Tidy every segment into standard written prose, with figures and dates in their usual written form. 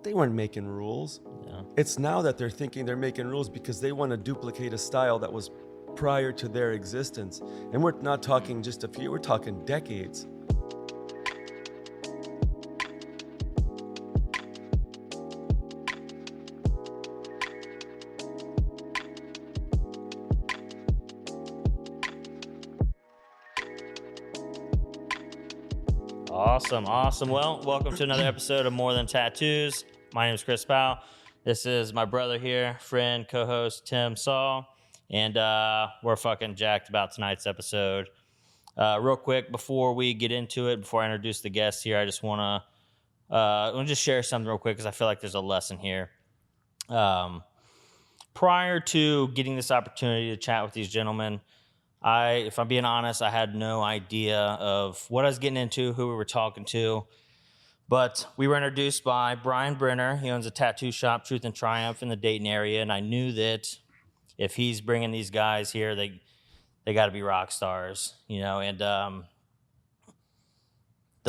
they weren't making rules. Yeah. It's now that they're thinking they're making rules because they want to duplicate a style that was prior to their existence. And we're not talking just a few, we're talking decades. Awesome. Well, welcome to another episode of More Than Tattoos. My name is Chris Powell. This is my brother here, friend, co-host Tim Saul, and we're fucking jacked about tonight's episode. Real quick, before we get into it, before I introduce the guests here, I just want to just share something real quick because I feel like there's a lesson here. Prior to getting this opportunity to chat with these gentlemen, if I'm being honest, I had no idea of what I was getting into, who we were talking to. But we were introduced by Brian Brenner. He owns a tattoo shop, Truth and Triumph, in the Dayton area. And I knew that if he's bringing these guys here, they got to be rock stars, you know. And the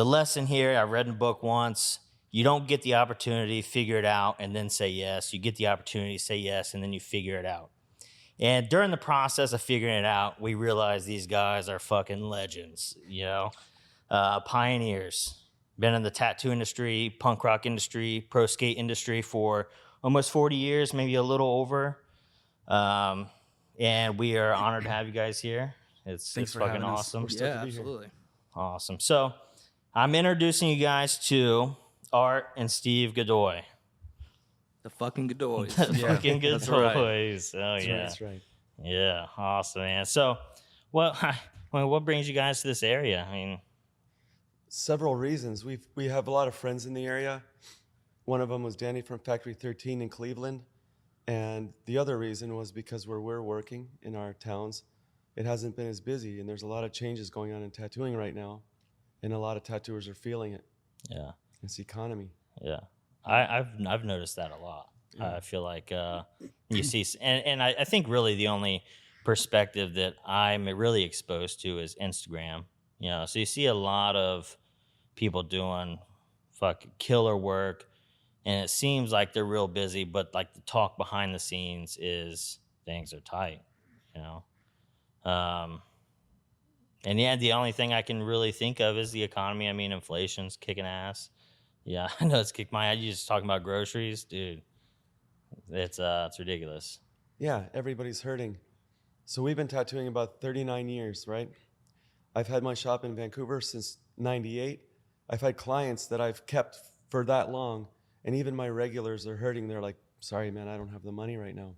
lesson here, I read in a book once, you don't get the opportunity, figure it out, and then say yes. You get the opportunity, say yes, and then you figure it out. And during the process of figuring it out, we realized these guys are fucking legends, you know, pioneers. Been in the tattoo industry, punk rock industry, pro skate industry for almost 40 years, maybe a little over. And we are honored to have you guys here. It's fucking awesome. Yeah, absolutely. Awesome. So I'm introducing you guys to Art and Steve Godoy. The fucking Godoys. Fucking that's Godoys. right. Oh, yeah. That's right. Yeah, awesome, man. So, what brings you guys to this area? I mean, Several reasons. We have a lot of friends in the area. One of them was Danny from Factory 13 in Cleveland. And the other reason was because where we're working in our towns, it hasn't been as busy. And there's a lot of changes going on in tattooing right now. And a lot of tattooers are feeling it. yeah, It's the economy. yeah. I've noticed that a lot. I feel like you see, and I think really the only perspective that I'm really exposed to is Instagram. You know, so you see a lot of people doing fucking killer work, and it seems like they're real busy, but like the talk behind the scenes is things are tight. You know, and yeah, the only thing I can really think of is the economy. I mean, inflation's kicking ass. Yeah, I know it's kicked my ass. You just talking about groceries, dude. It's ridiculous. Yeah, everybody's hurting. So we've been tattooing about 39 years, right? I've had my shop in Vancouver since 98. I've had clients that I've kept for that long, and even my regulars are hurting. They're like, sorry, man, I don't have the money right now.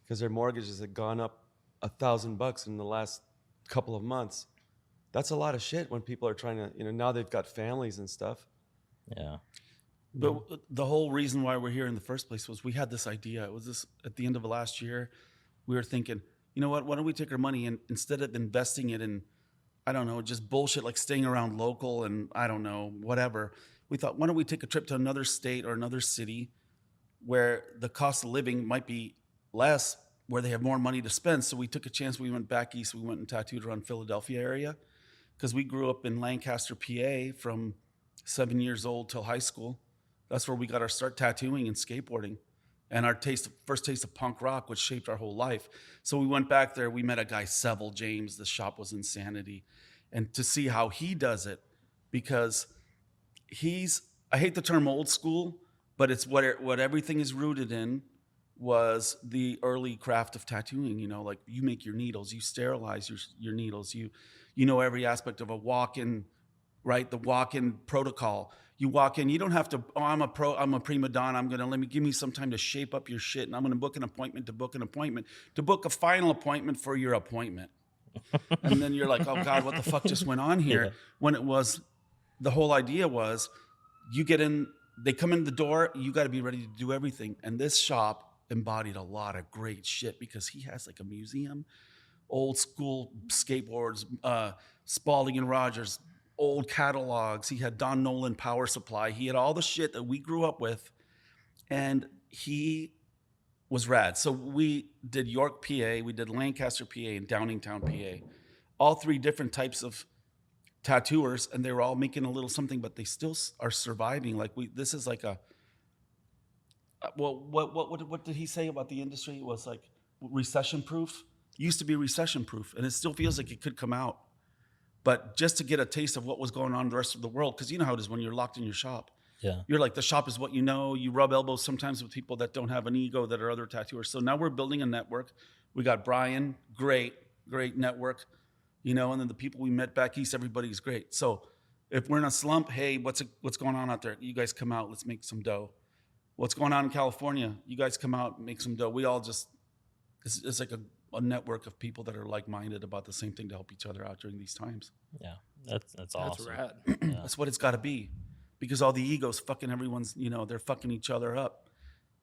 Because their mortgages have gone up $1,000 in the last couple of months. That's a lot of shit when people are trying to, now they've got families and stuff. Yeah. But the whole reason why we're here in the first place was we had this idea. It was this at the end of last year. We were thinking, you know what? Why don't we take our money and instead of investing it in, I don't know, just bullshit like staying around local and I don't know, whatever. We thought, why don't we take a trip to another state or another city where the cost of living might be less, where they have more money to spend. So we took a chance. We went back east. We went and tattooed around Philadelphia area because we grew up in Lancaster, PA from 7 years old till high school. That's where we got our start tattooing and skateboarding and our first taste of punk rock, which shaped our whole life. So we went back there. We met a guy, Seville James. The shop was Insanity. And to see how he does it, because I hate the term old school, but it's what everything is rooted in was the early craft of tattooing. You know, like you make your needles, you sterilize your needles, you know every aspect of a walk-in, right? The walk-in protocol. You walk in, you don't have to, I'm a prima donna, give me some time to shape up your shit, and I'm gonna book an appointment to book a final appointment for your appointment. And then you're like, oh God, what the fuck just went on here? Yeah. When it was, the whole idea was, you get in, they come in the door, you gotta be ready to do everything. And this shop embodied a lot of great shit because he has like a museum, old school skateboards, Spalding and Rogers, old catalogs. He had Don Nolan power supply. He had all the shit that we grew up with, and he was rad. So we did York, PA, we did Lancaster, PA, and Downingtown, PA. All three different types of tattooers, and they were all making a little something, but they still are surviving. Like this is like a well, what did he say about the industry? It was like recession proof. Used to be recession proof, and it still feels like it could come out. But just to get a taste of what was going on in the rest of the world, because you know how it is when you're locked in your shop. Yeah. You're like, the shop is what you know. You rub elbows sometimes with people that don't have an ego that are other tattooers. So now we're building a network. We got Brian, great network, you know, and then the people we met back east, everybody's great. So if we're in a slump, hey, what's going on out there? You guys come out, let's make some dough. What's going on in California? You guys come out, make some dough. We all just, it's like a network of people that are like-minded about the same thing to help each other out during these times. Yeah. That's awesome. rad. Yeah. That's what it's got to be, because all the egos fucking everyone's, you know, they're fucking each other up.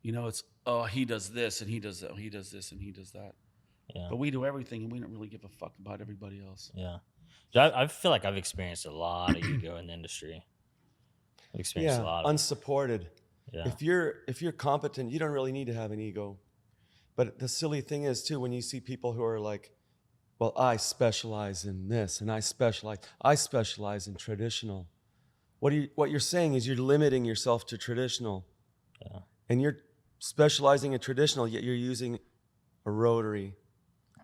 You know, it's, oh, he does this and he does that. He does this and he does that. Yeah. But we do everything and we don't really give a fuck about everybody else. Yeah. I feel like I've experienced a lot of ego in the industry. I've experienced a lot of unsupported. Yeah. If you're competent, you don't really need to have an ego. But the silly thing is too, when you see people who are like, well, I specialize in this and I specialize in traditional. What you're saying is you're limiting yourself to traditional. Yeah. And you're specializing in traditional, yet you're using a rotary.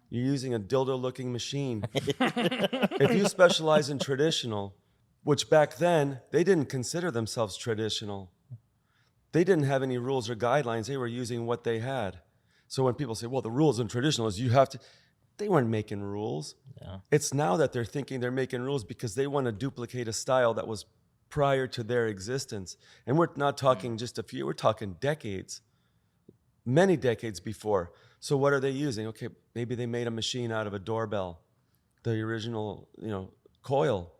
You're using a dildo-looking machine. If you specialize in traditional, which back then, they didn't consider themselves traditional. They didn't have any rules or guidelines. They were using what they had. So when people say, well, the rules in traditional is you have to, they weren't making rules. Yeah. It's now that they're thinking they're making rules because they want to duplicate a style that was prior to their existence. And we're not talking just a few, we're talking decades, many decades before. So what are they using? Okay, maybe they made a machine out of a doorbell, the original, you know, coil,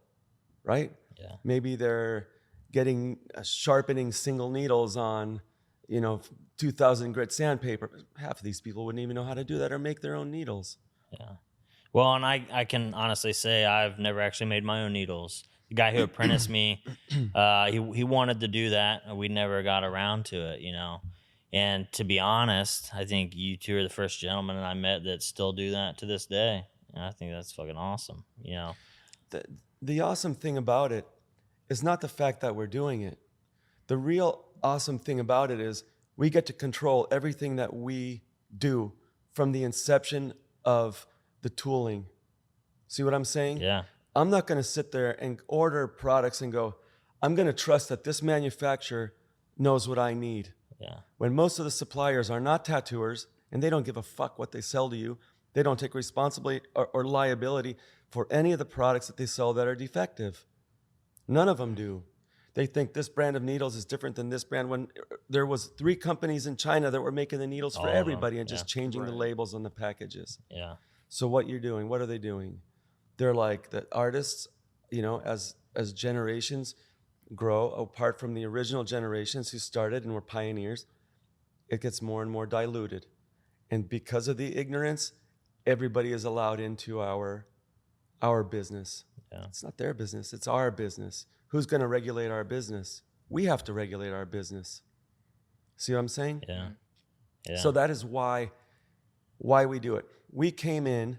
right? Yeah. Maybe they're getting sharpening single needles on, you know, 2,000 grit sandpaper. Half of these people wouldn't even know how to do that or make their own needles. Yeah. Well, and I can honestly say I've never actually made my own needles. The guy who apprenticed me, he wanted to do that, and we never got around to it, you know. And to be honest, I think you two are the first gentlemen I met that still do that to this day. And I think that's fucking awesome, you know. The awesome thing about it is not the fact that we're doing it. The real awesome thing about it is we get to control everything that we do from the inception of the tooling. See what I'm saying? Yeah. I'm not going to sit there and order products and go, I'm going to trust that this manufacturer knows what I need. Yeah. When most of the suppliers are not tattooers and they don't give a fuck what they sell to you, they don't take responsibility or liability for any of the products that they sell that are defective. None of them do. They think this brand of needles is different than this brand, when there was 3 companies in China that were making the needles All for of them, everybody and yeah. just changing the labels on the packages. Yeah. So what you're doing, what are they doing? They're like the artists, you know, as generations grow, apart from the original generations who started and were pioneers, it gets more and more diluted. And because of the ignorance, everybody is allowed into our business. Yeah. It's not their business, it's our business. Who's going to regulate our business? We have to regulate our business. See what I'm saying? Yeah. Yeah. So that is why we do it. We came in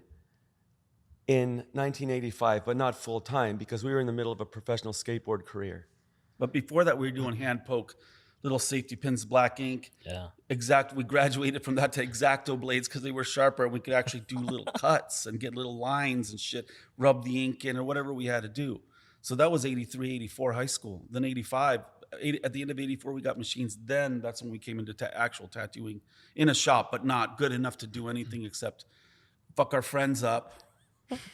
1985, but not full time, because we were in the middle of a professional skateboard career. But before that, we were doing hand poke, little safety pins, black ink. Yeah. We graduated from that to X-Acto blades because they were sharper. We could actually do little cuts and get little lines and shit, rub the ink in or whatever we had to do. So that was 83, 84 high school. Then 85, at the end of 84, we got machines. Then that's when we came into actual tattooing in a shop, but not good enough to do anything except fuck our friends up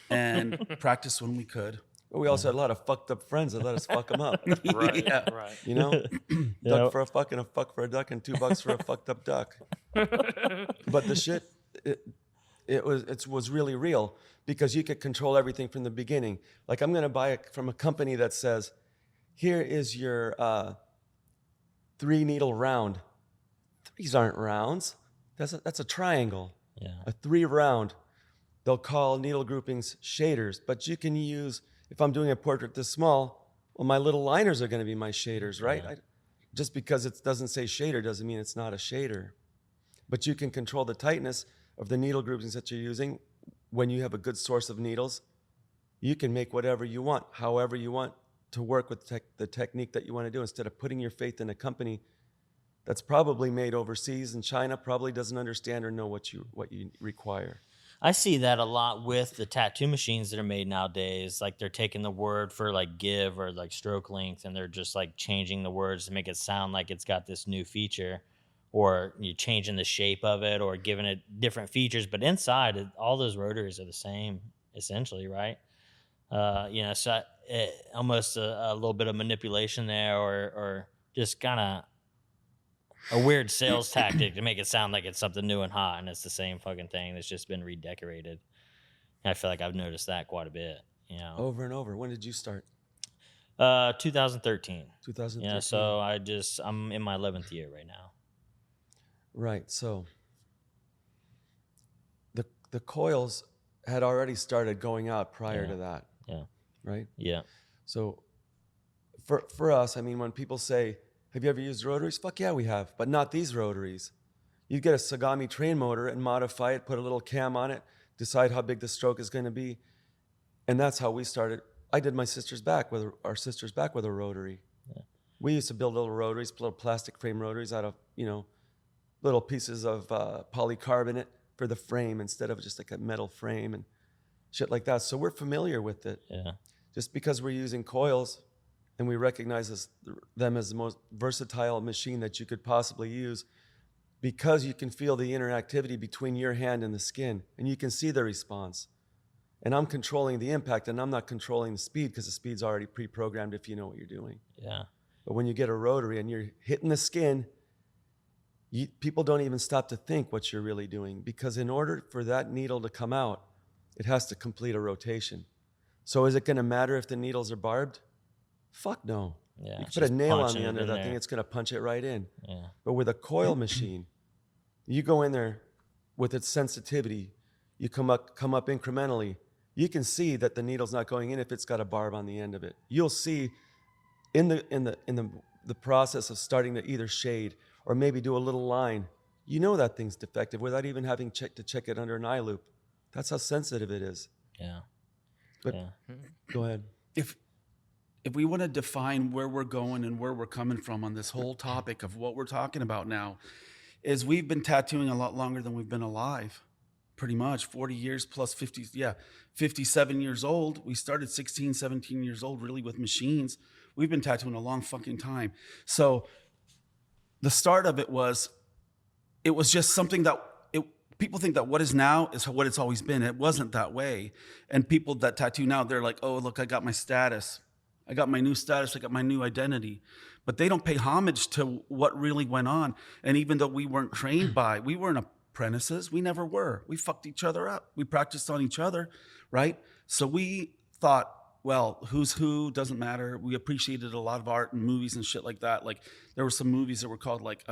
and practice when we could. But we also had a lot of fucked up friends that let us fuck them up. Right. Yeah. Right. You know, Yeah. duck for a fuck and a fuck for a duck and $2 for a fucked up duck. But the shit, it was really real, because you could control everything from the beginning. Like, I'm going to buy it from a company that says, here is your 3-needle round. 3s aren't rounds. That's a triangle. Yeah. A 3 round. They'll call needle groupings shaders, but you can use, if I'm doing a portrait this small, well, my little liners are going to be my shaders, right? Yeah. Just because it doesn't say shader doesn't mean it's not a shader. But you can control the tightness of the needle groupings that you're using. When you have a good source of needles, you can make whatever you want, however you want, to work with the technique that you want to do, instead of putting your faith in a company that's probably made overseas, and China probably doesn't understand or know what you require. I see that a lot with the tattoo machines that are made nowadays. Like they're taking the word for like give or like stroke length, and they're just like changing the words to make it sound like it's got this new feature, or you changing the shape of it or giving it different features. But inside, all those rotaries are the same essentially, right? So almost a little bit of manipulation there, or just kind of a weird sales tactic to make it sound like it's something new and hot, and it's the same fucking thing that's just been redecorated. And I feel like I've noticed that quite a bit. Over and over. When did you start? 2013. 2013. Yeah, so I'm in my 11th year right now. Right. So the coils had already started going out prior to that. Yeah. Right. Yeah. So for us, I mean, when people say, have you ever used rotaries? Fuck yeah, we have, but not these rotaries. You get a Sagami train motor and modify it, put a little cam on it, decide how big the stroke is going to be. And that's how we started. I did our sister's back with a rotary. Yeah. We used to build little rotaries, little plastic frame rotaries out of, little pieces of polycarbonate for the frame instead of just like a metal frame and shit like that. So we're familiar with it. Yeah. Just because we're using coils and we recognize them as the most versatile machine that you could possibly use, because you can feel the interactivity between your hand and the skin, and you can see the response. And I'm controlling the impact, and I'm not controlling the speed because the speed's already pre-programmed if you know what you're doing. Yeah. But when you get a rotary and you're hitting the skin, people don't even stop to think what you're really doing, because in order for that needle to come out, it has to complete a rotation. So is it going to matter if the needles are barbed? Fuck no. Yeah, you put a nail on the end of that thing, it's going to punch it right in. Yeah. But with a coil machine, you go in there with its sensitivity, you come up incrementally. You can see that the needle's not going in if it's got a barb on the end of it. You'll see in the process of starting to either shade or maybe do a little line, you know that thing's defective without even having to check it under an eye loop. That's how sensitive it is. Yeah. But go ahead. If we want to define where we're going and where we're coming from on this whole topic of what we're talking about now, is we've been tattooing a lot longer than we've been alive. Pretty much 40 years plus 57 years old. We started 16, 17 years old really with machines. We've been tattooing a long fucking time. So the start of it was just something that people think that what is now is what it's always been. It wasn't that way. And people that tattoo now, they're like, oh, look, I got my status. I got my new status. I got my new identity. But they don't pay homage to what really went on. And even though we weren't trained we weren't apprentices. We never were. We fucked each other up. We practiced on each other, right? So we thought, well, who's who, doesn't matter. We appreciated a lot of art and movies and shit like that. Like there were some movies that were called like,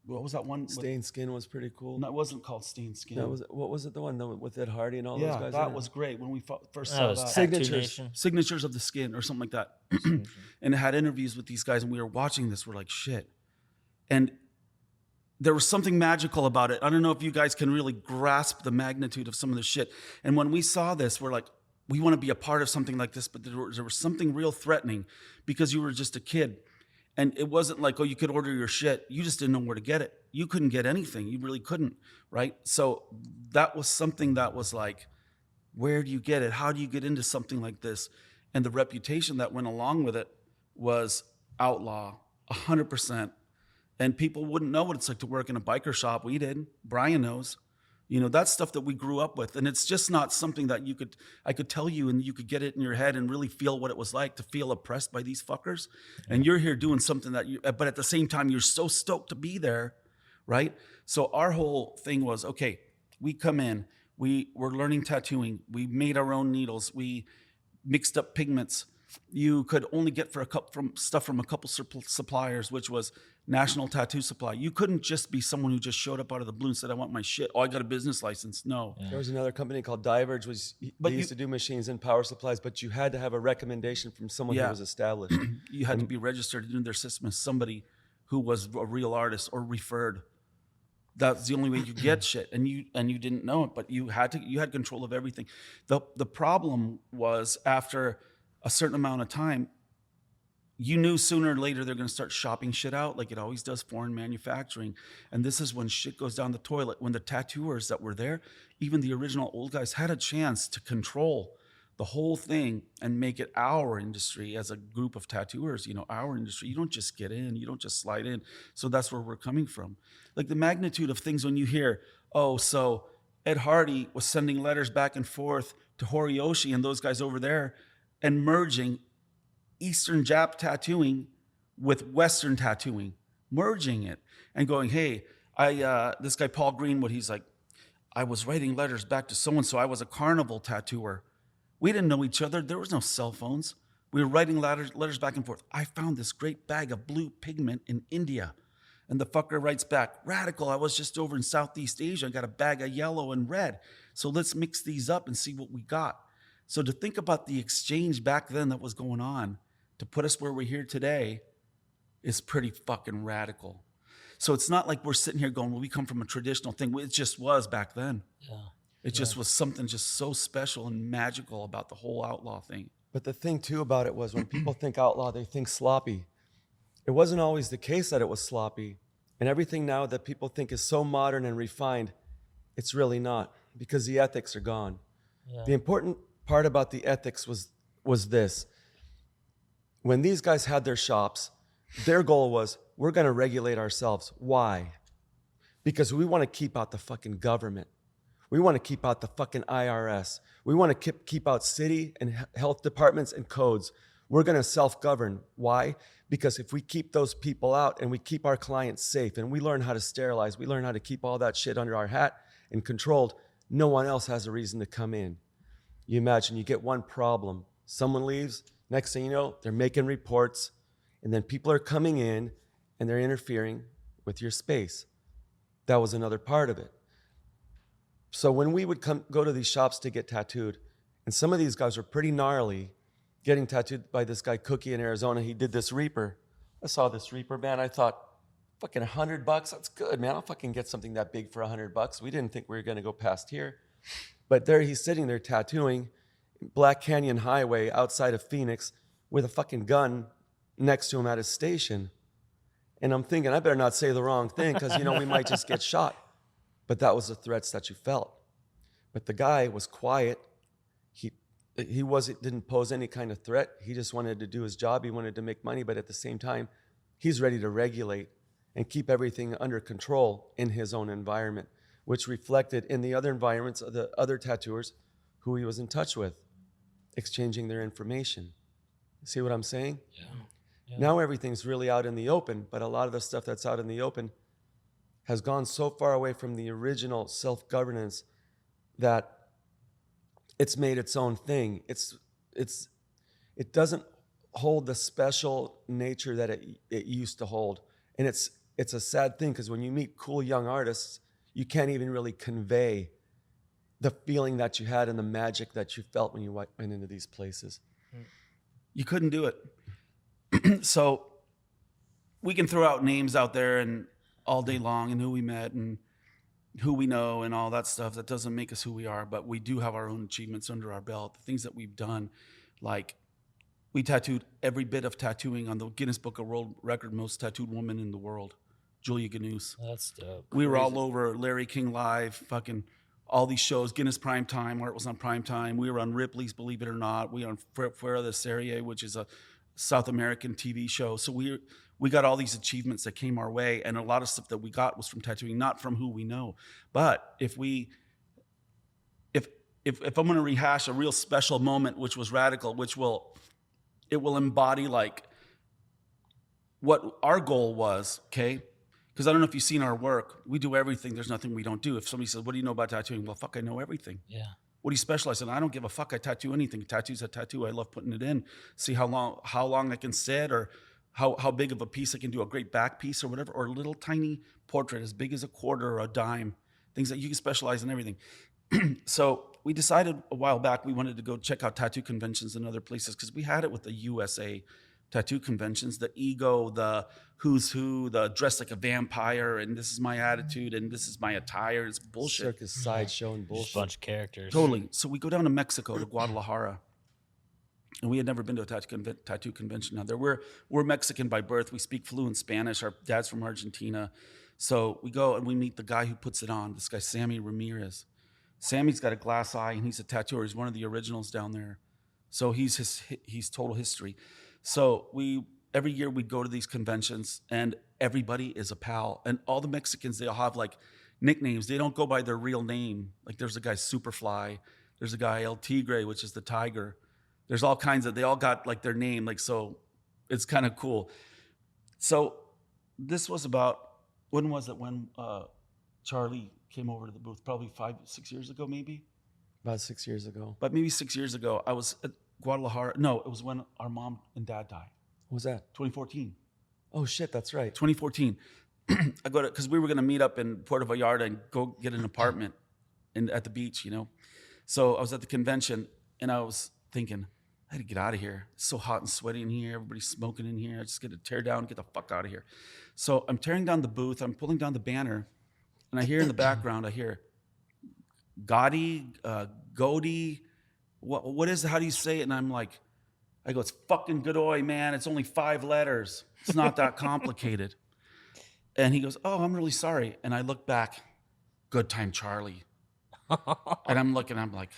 what was that one? Stained Skin was pretty cool. No, it wasn't called Stained Skin. What was it? The one with Ed Hardy and all yeah, those guys? That was great when we first That saw was that. Signatures of the Skin or something like that. And it had interviews with these guys, and we were watching this. We're like, shit. And there was something magical about it. I don't know if you guys can really grasp the magnitude of some of the shit. And when we saw this, we're like, we want to be a part of something like this, but there was something real threatening because you were just a kid. And it wasn't like, oh, you could order your shit. You just didn't know where to get it. You couldn't get anything. You really couldn't, right? So that was something that was like, where do you get it? How do you get into something like this? And the reputation that went along with it was outlaw, 100%. And people wouldn't know what it's like to work in a biker shop. We did. Brian knows. That's stuff that we grew up with. And it's just not something that I could tell you and you could get it in your head and really feel what it was like to feel oppressed by these fuckers. And you're here doing something but at the same time, you're so stoked to be there, right? So our whole thing was, okay, we come in, we're learning tattooing. We made our own needles. We mixed up pigments. You could only get stuff from a couple suppliers, which was National Tattoo Supply. You couldn't just be someone who just showed up out of the blue and said, I want my shit. Oh, I got a business license. No. There was another company called Diverge, they used to do machines and power supplies, but you had to have a recommendation from someone who was established. You had to be registered in their system as somebody who was a real artist or referred. That's the only way you get shit, and you didn't know it, but you had control of everything. The problem was after a certain amount of time, you knew sooner or later they're going to start shopping shit out like it always does, foreign manufacturing. And this is when shit goes down the toilet. When the tattooers that were there, even the original old guys, had a chance to control the whole thing and make it our industry as a group of tattooers, our industry. You don't just get in, you don't just slide in. So that's where we're coming from. Like the magnitude of things when you hear, oh, so Ed Hardy was sending letters back and forth to Horiyoshi and those guys over there and merging Eastern Jap tattooing with Western tattooing, merging it and going, hey, this guy Paul Greenwood, he's like, I was writing letters back to so-and-so. I was a carnival tattooer. We didn't know each other. There was no cell phones. We were writing letters back and forth. I found this great bag of blue pigment in India. And the fucker writes back, radical, I was just over in Southeast Asia. I got a bag of yellow and red. So let's mix these up and see what we got. So to think about the exchange back then that was going on to put us where we're here today is pretty fucking radical. So it's not like we're sitting here going, well, we come from a traditional thing. It just was back then. Yeah. It just was something just so special and magical about the whole outlaw thing. But the thing too about it was when people think outlaw, they think sloppy. It wasn't always the case that it was sloppy. And everything now that people think is so modern and refined, it's really not, because the ethics are gone. Yeah. The important part about the ethics was this. When these guys had their shops, their goal was, we're going to regulate ourselves. Why? Because we want to keep out the fucking government. We want to keep out the fucking IRS. We want to keep out city and health departments and codes. We're going to self-govern. Why? Because if we keep those people out and we keep our clients safe and we learn how to sterilize, we learn how to keep all that shit under our hat and controlled, no one else has a reason to come in. You imagine you get one problem. Someone leaves. Next thing you know, they're making reports. And then people are coming in and they're interfering with your space. That was another part of it. So when we would go to these shops to get tattooed, and some of these guys were pretty gnarly, getting tattooed by this guy Cookie in Arizona. He did this Reaper. I saw this Reaper, man. I thought, fucking $100, that's good, man. I'll fucking get something that big for $100. We didn't think we were gonna go past here. But there he's sitting there tattooing Black Canyon Highway outside of Phoenix with a fucking gun next to him at his station. And I'm thinking, I better not say the wrong thing because, we might just get shot. But that was the threats that you felt. But the guy was quiet. He didn't pose any kind of threat. He just wanted to do his job. He wanted to make money, but at the same time, he's ready to regulate and keep everything under control in his own environment, which reflected in the other environments of the other tattooers who he was in touch with, exchanging their information. See what I'm saying? Yeah. Now everything's really out in the open, but a lot of the stuff that's out in the open has gone so far away from the original self-governance that it's made its own thing. It doesn't hold the special nature that it used to hold. And it's a sad thing because when you meet cool young artists, you can't even really convey the feeling that you had and the magic that you felt when you went into these places. You couldn't do it. So we can throw out names out there and all day long and who we met and who we know and all that stuff. That doesn't make us who we are, but we do have our own achievements under our belt, the things that we've done. Like we tattooed every bit of tattooing on the Guinness Book of World Record, most tattooed woman in the world, Julia Ganous. That's dope. We were all over Larry King Live, fucking all these shows, Guinness Prime Time, where it was on Prime Time. We were on Ripley's Believe It or Not. We were on Fuera de Serie, which is a South American TV show. So we got all these achievements that came our way, and a lot of stuff that we got was from tattooing, not from who we know. But if I'm going to rehash a real special moment, which was radical, it will embody like what our goal was, okay? Because I don't know if you've seen our work. We do everything. There's nothing we don't do. If somebody says, what do you know about tattooing? Well, fuck, I know everything. Yeah. What do you specialize in? I don't give a fuck. I tattoo anything. Tattoo's a tattoo. I love putting it in. See how long I can sit, or how big of a piece I can do, a great back piece or whatever, or a little tiny portrait as big as a quarter or a dime, things that you can specialize in everything. So we decided a while back we wanted to go check out tattoo conventions in other places because we had it with the USA tattoo conventions, the ego, the who's who, the dress like a vampire, and this is my attitude, and this is my attire. It's bullshit. Circus sideshow and Just a bullshit. bunch of characters. Totally. So we go down to Mexico, to Guadalajara. And we had never been to a tattoo convention. Now, we're Mexican by birth. We speak fluent Spanish. Our dad's from Argentina. So we go and we meet the guy who puts it on, this guy, Sammy Ramirez. Sammy's got a glass eye, and he's a tattooer. He's one of the originals down there. So he's total history. So every year we'd go to these conventions, and everybody is a pal. And all the Mexicans, they all have like nicknames. They don't go by their real name. Like there's a guy Superfly. There's a guy El Tigre, which is the tiger. There's all kinds of, they all got like their name. Like, so it's kind of cool. So this was about, when was it when Charlie came over to the booth? Probably 5-6 years ago, maybe? About 6 years ago. But maybe 6 years ago, I was at Guadalajara. No, it was when our mom and dad died. What was that? 2014. Oh shit, that's right. 2014. I go to, because we were going to meet up in Puerto Vallarta and go get an apartment at the beach, you know? So I was at the convention, and I was thinking, I had to get out of here. It's so hot and sweaty in here. Everybody's smoking in here. I just get to tear down, get the fuck out of here. So I'm tearing down the booth. I'm pulling down the banner, and I hear in the background, I hear Goody, what is it? How do you say it? And I'm like, I go, it's fucking Godoy, man. It's only 5 letters. It's not that complicated. And he goes, oh, I'm really sorry. And I look back, Good Time Charlie. And I'm looking, I'm like,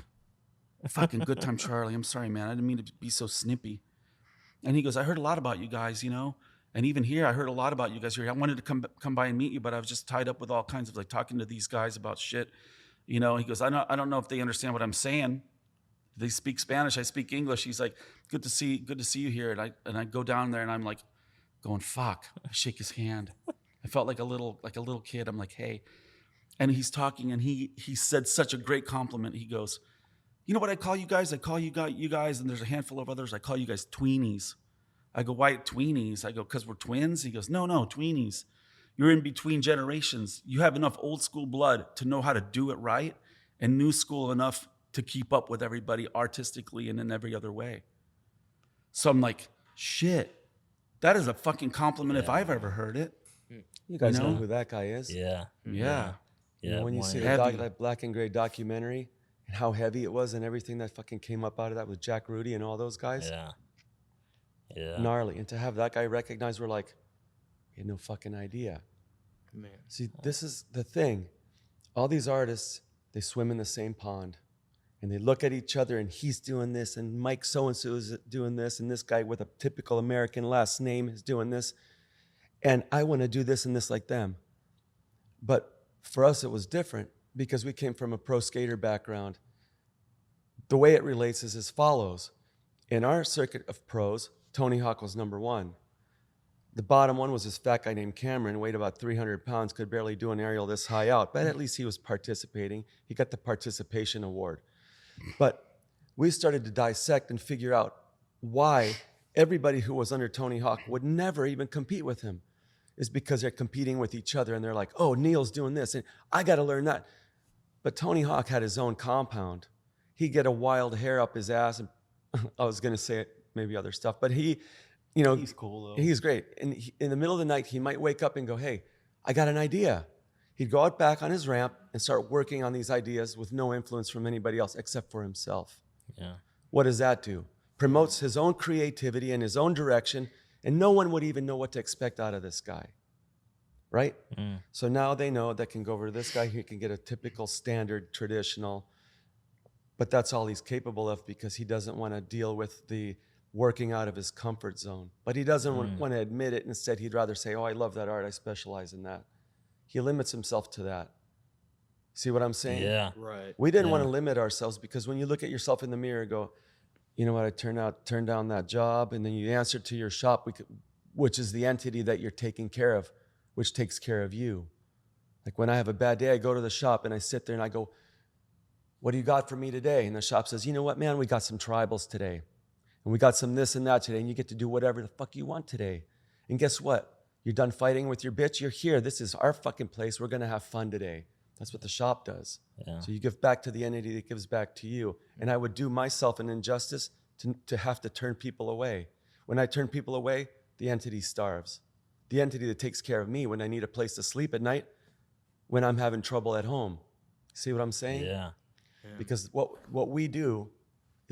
fucking Good Time Charlie. I'm sorry, man. I didn't mean to be so snippy. And he goes, I heard a lot about you guys, you know? And even here, I heard a lot about you guys here. I wanted to come by and meet you, but I was just tied up with all kinds of like talking to these guys about shit. You know, he goes, I don't know if they understand what I'm saying. They speak Spanish, I speak English. He's like, good to see you here. And I go down there and I'm like going, fuck. I shake his hand. I felt like a little kid. I'm like, hey. And he's talking, and he said such a great compliment. He goes, you know what I call you guys? I call you guys, and there's a handful of others. I call you guys tweenies. I go, why tweenies? I go, because we're twins? He goes, no, tweenies. You're in between generations. You have enough old school blood to know how to do it right, and new school enough to keep up with everybody artistically and in every other way. So I'm like, shit, that is a fucking compliment if I've ever heard it. You guys know? know who that guy is? Yeah. Yeah. You know, when you see Heavy. that black and gray documentary and how heavy it was and everything that fucking came up out of that with Jack Rudy and all those guys, Yeah. gnarly. And to have that guy recognized, we're like, we had no fucking idea. Man. See, this is the thing. All these artists, they swim in the same pond. And they look at each other, and he's doing this, and Mike so-and-so is doing this, and this guy with a typical American last name is doing this. And I want to do this and this like them. But for us, it was different because we came from a pro skater background. The way it relates is as follows. In our circuit of pros, Tony Hawk was number 1. The bottom one was this fat guy named Cameron, weighed about 300 pounds, could barely do an aerial this high out, but at least he was participating. He got the participation award. But we started to dissect and figure out why everybody who was under Tony Hawk would never even compete with him. Is because they're competing with each other, and they're like, oh, Neil's doing this, and I got to learn that. But Tony Hawk had his own compound. He'd get a wild hair up his ass, and I was going to say maybe other stuff, but he, you know. He's cool, though. He's great. And in the middle of the night, he might wake up and go, hey, I got an idea. He'd go out back on his ramp and start working on these ideas with no influence from anybody else except for himself. Yeah. What does that do? Promotes his own creativity and his own direction, and no one would even know what to expect out of this guy, right? So now they know they can go over to this guy, he can get a typical, standard, traditional, but that's all he's capable of because he doesn't want to deal with the working out of his comfort zone. But he doesn't want to admit it. Instead, he'd rather say, oh, I love that art, I specialize in that. He limits himself to that. See what I'm saying? Yeah. Right. We didn't want to limit ourselves because when you look at yourself in the mirror and go, you know what, I turned down that job, and then you answer to your shop, which is the entity that you're taking care of, which takes care of you. Like when I have a bad day, I go to the shop and I sit there and I go, what do you got for me today? And the shop says, you know what, man, we got some tribals today. And we got some this and that today, and you get to do whatever the fuck you want today. And guess what? You're done fighting with your bitch, you're here. This is our fucking place. We're gonna have fun today. That's what the shop does. Yeah. So you give back to the entity that gives back to you. And I would do myself an injustice to have to turn people away. When I turn people away, the entity starves. The entity that takes care of me when I need a place to sleep at night, when I'm having trouble at home. See what I'm saying? Yeah. Because what we do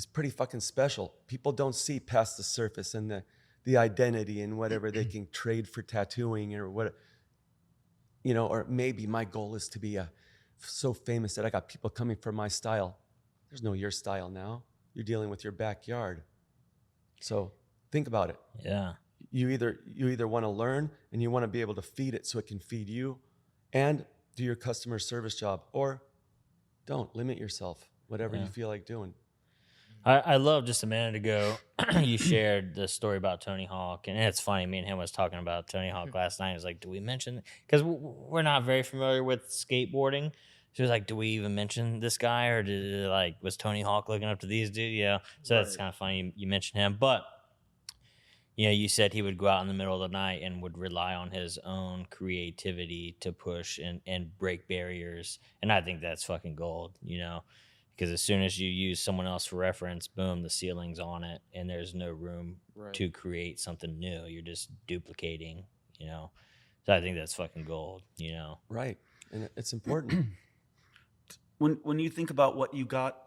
is pretty fucking special. People don't see past the surface and the identity and whatever they can trade for tattooing or what, or maybe my goal is to be so famous that I got people coming for my style. There's no your style now. You're dealing with your backyard. So think about it. Yeah. You either want to learn and you want to be able to feed it so it can feed you and do your customer service job, or don't limit yourself, whatever you feel like doing. I love just a minute ago, you shared the story about Tony Hawk, and it's funny. Me and him was talking about Tony Hawk last night. I was like, "Do we mention?" Because we're not very familiar with skateboarding. She was like, "Do we even mention this guy, or was Tony Hawk looking up to these dudes?" Yeah, so that's kind of funny. You mentioned him, but you said he would go out in the middle of the night and would rely on his own creativity to push and break barriers, and I think that's fucking gold. Because as soon as you use someone else for reference, boom, the ceiling's on it, and there's no room to create something new. You're just duplicating, So I think that's fucking gold, Right, and it's important. When you think about what you got,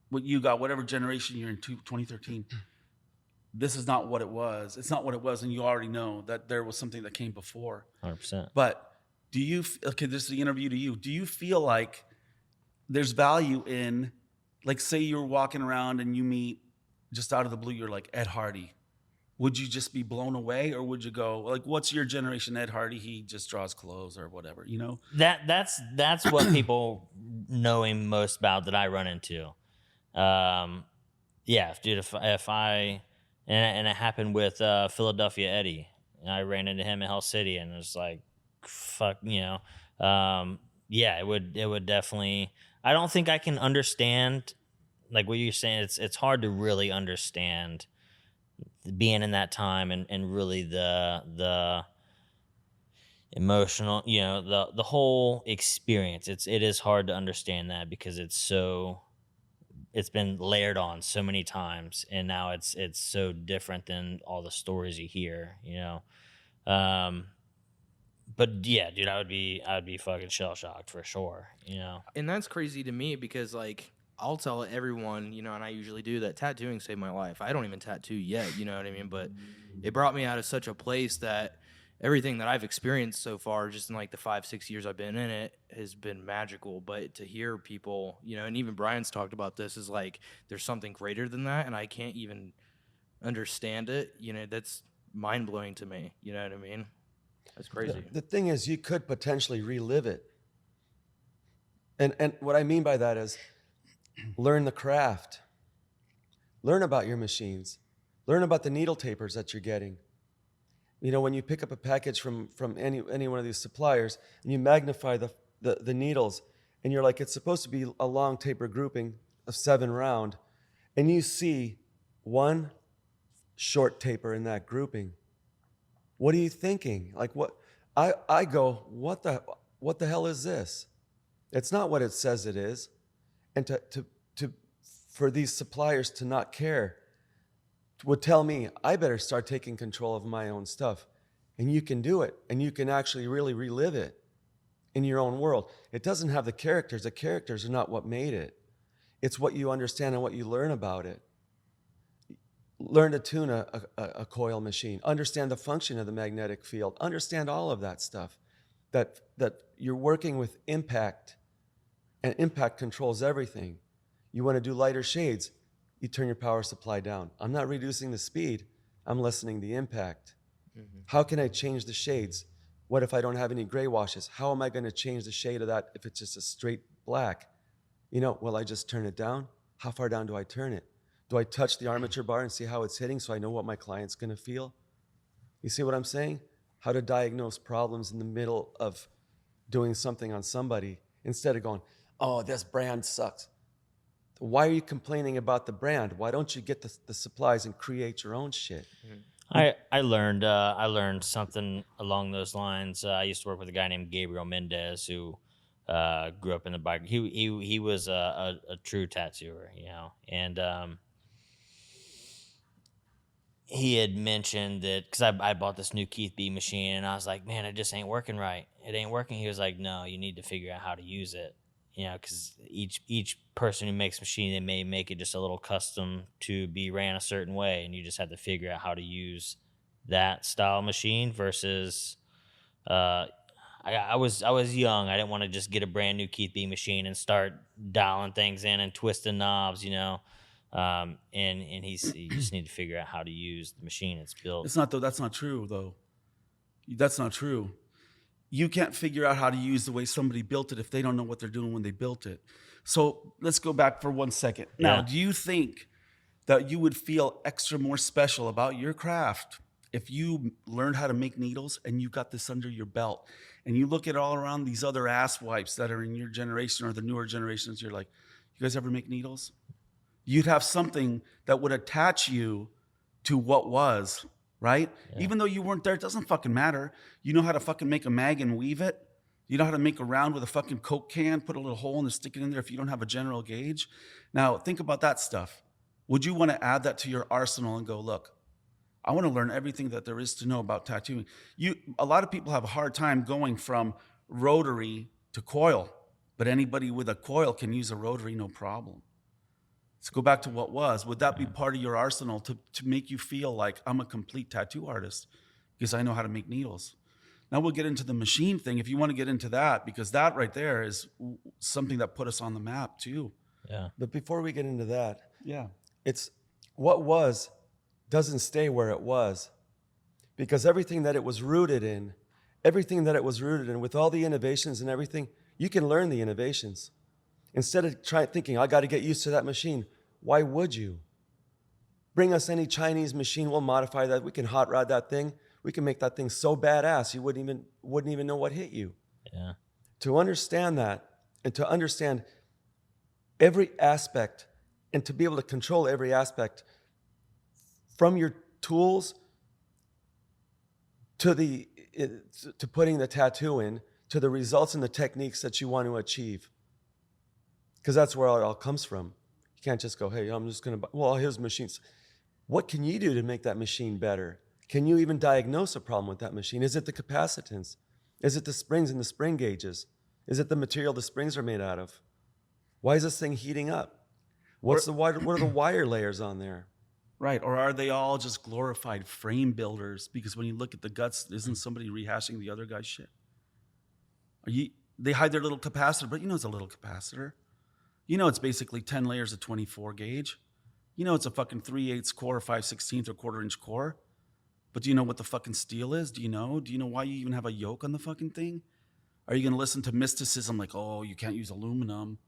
whatever generation you're in, 2013, this is not what it was. It's not what it was, and you already know that there was something that came before. 100%. But this is the interview to you. Do you feel like there's value in, like, say you're walking around and you meet, just out of the blue, you're like Ed Hardy. Would you just be blown away, or would you go, like, what's your generation Ed Hardy? He just draws clothes or whatever, That's what people know him most about that I run into. Yeah, dude. If I and it happened with Philadelphia Eddie, and I ran into him in Hell City, and it was like, fuck, yeah, it would definitely. I don't think I can understand, like what you're saying. It's hard to really understand being in that time and really the emotional, the whole experience. It is hard to understand that because it's been layered on so many times, and now it's so different than all the stories you hear, But yeah, dude, I would be fucking shell shocked for sure, And that's crazy to me because, like, I'll tell everyone, and I usually do, that tattooing saved my life. I don't even tattoo yet, you know what I mean? But it brought me out of such a place that everything that I've experienced so far, just in like the 5-6 years I've been in it, has been magical. But to hear people, and even Brian's talked about this, is like there's something greater than that, and I can't even understand it. That's mind blowing to me. You know what I mean? That's crazy. The thing is, you could potentially relive it. And what I mean by that is learn the craft. Learn about your machines. Learn about the needle tapers that you're getting. When you pick up a package from any one of these suppliers and you magnify the needles, and you're like, it's supposed to be a long taper grouping of 7 round, and you see one short taper in that grouping. What are you thinking? Like, what? I go, what the hell is this? It's not what it says it is. And for these suppliers to not care would tell me I better start taking control of my own stuff. And you can do it, and you can actually really relive it in your own world. It doesn't have the characters. The characters are not what made it. It's what you understand and what you learn about it. Learn to tune a coil machine, understand the function of the magnetic field, understand all of that stuff, that you're working with impact, and impact controls everything. You want to do lighter shades, you turn your power supply down. I'm not reducing the speed, I'm lessening the impact. Mm-hmm. How can I change the shades? What if I don't have any gray washes? How am I going to change the shade of that if it's just a straight black? Will I just turn it down? How far down do I turn it? Do I touch the armature bar and see how it's hitting so I know what my client's going to feel? You see what I'm saying? How to diagnose problems in the middle of doing something on somebody instead of going, oh, this brand sucks. Why are you complaining about the brand? Why don't you get the supplies and create your own shit? I learned something along those lines. I used to work with a guy named Gabriel Mendez who grew up in the bike. He was a true tattooer, and he had mentioned that because I bought this new Keith B machine, and I was like, man, it just ain't working right. It ain't working. He was like, no, you need to figure out how to use it. because each person who makes machine, they may make it just a little custom to be ran a certain way, and you just have to figure out how to use that style machine versus. I was young. I didn't want to just get a brand new Keith B machine and start dialing things in and twisting knobs, and you just need to figure out how to use the machine it's built. It's not though. That's not true though. That's not true. You can't figure out how to use the way somebody built it if they don't know what they're doing when they built it. So let's go back for 1 second. Now, Yeah. do you think that you would feel extra more special about your craft if you learned how to make needles and you got this under your belt and you look at all around these other ass wipes that are in your generation or the newer generations, you're like, you guys ever make needles? You'd have something that would attach you to what was, right? Yeah. Even though you weren't there, it doesn't fucking matter. You know how to fucking make a mag and weave it. You know how to make a round with a fucking Coke can, put a little hole and stick it in there if you don't have a general gauge. Now, think about that stuff. Would you want to add that to your arsenal and go, look, I want to learn everything that there is to know about tattooing. A lot of people have a hard time going from rotary to coil, but anybody with a coil can use a rotary, no problem. Let's go back to what was. Would that be part of your arsenal to make you feel like I'm a complete tattoo artist because I know how to make needles? Now we'll get into the machine thing if you want to get into that, because that right there is something that put us on the map too. Yeah. But before we get into that, Yeah. it's what was doesn't stay where it was, because everything that it was rooted in with all the innovations and everything, you can learn the innovations. Instead of thinking, I got to get used to that machine, why would you? Bring us any Chinese machine, we'll modify that. We can hot rod that thing. We can make that thing so badass you wouldn't even know what hit you. Yeah. To understand that and to understand every aspect and to be able to control every aspect from your tools to putting the tattoo in, to the results and the techniques that you want to achieve. Because that's where it all comes from. You can't just go, hey, I'm just going to buy, well, here's machines. What can you do to make that machine better? Can you even diagnose a problem with that machine? Is it the capacitance? Is it the springs and the spring gauges? Is it the material the springs are made out of? Why is this thing heating up? What are the wire layers on there? Right. Or are they all just glorified frame builders? Because when you look at the guts, isn't somebody rehashing the other guy's shit? They hide their little capacitor, but it's a little capacitor. It's basically 10 layers of 24 gauge. It's a fucking 3/8 core, 5/16 or 1/4 inch core. But do you know what the fucking steel is? Do you know? Do you know why you even have a yoke on the fucking thing? Are you going to listen to mysticism like, oh, you can't use aluminum,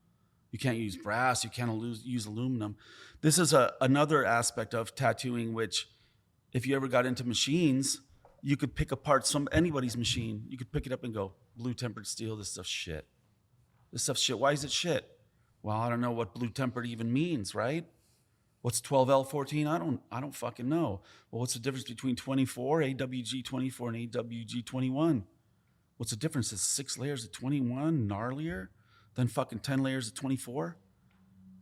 you can't use brass, you can't use aluminum? This is another aspect of tattooing, which if you ever got into machines, you could pick apart anybody's machine. You could pick it up and go, blue tempered steel, this stuff's shit. This stuff's shit. Why is it shit? Well, I don't know what blue tempered even means, right? What's 12L14? I don't fucking know. Well, what's the difference between 24, AWG 24, and AWG 21? What's the difference? Is 6 layers of 21 gnarlier than fucking 10 layers of 24?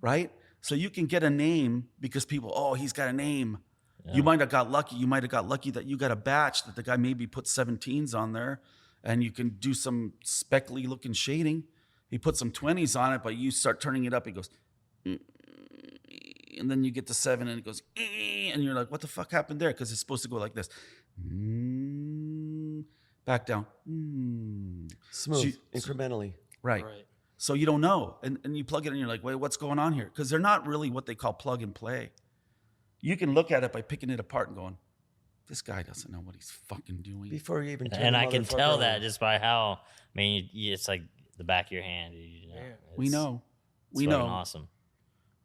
Right? So you can get a name because people, oh, he's got a name. Yeah. You might have got lucky. You might have got lucky that you got a batch that the guy maybe put 17s on there, and you can do some speckly looking shading. He put some 20s on it, but you start turning it up, it goes, and then you get to 7 and it goes, and you're like, what the fuck happened there? Because it's supposed to go like this. Back down. Smooth, incrementally. Right. So you don't know. And you plug it in and you're like, wait, what's going on here? Because they're not really what they call plug and play. You can look at it by picking it apart and going, this guy doesn't know what he's fucking doing. Before you even turn and the I can motherfucker tell on. that just by how, it's like the back of your hand. We know. It's fucking awesome.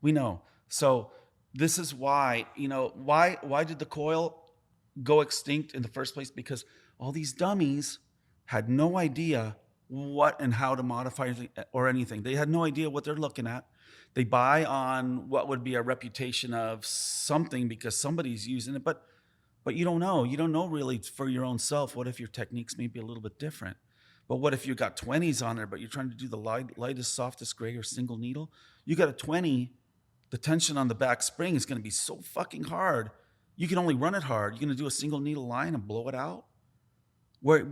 We know. So this is why, why did the coil go extinct in the first place? Because all these dummies had no idea what and how to modify or anything. They had no idea what they're looking at. They buy on what would be a reputation of something because somebody's using it, but you don't know. You don't know really for your own self. What if your techniques may be a little bit different? But what if you got 20s on there, but you're trying to do the lightest, softest gray or single needle? You got a 20, the tension on the back spring is going to be so fucking hard. You can only run it hard. You're going to do a single needle line and blow it out? We're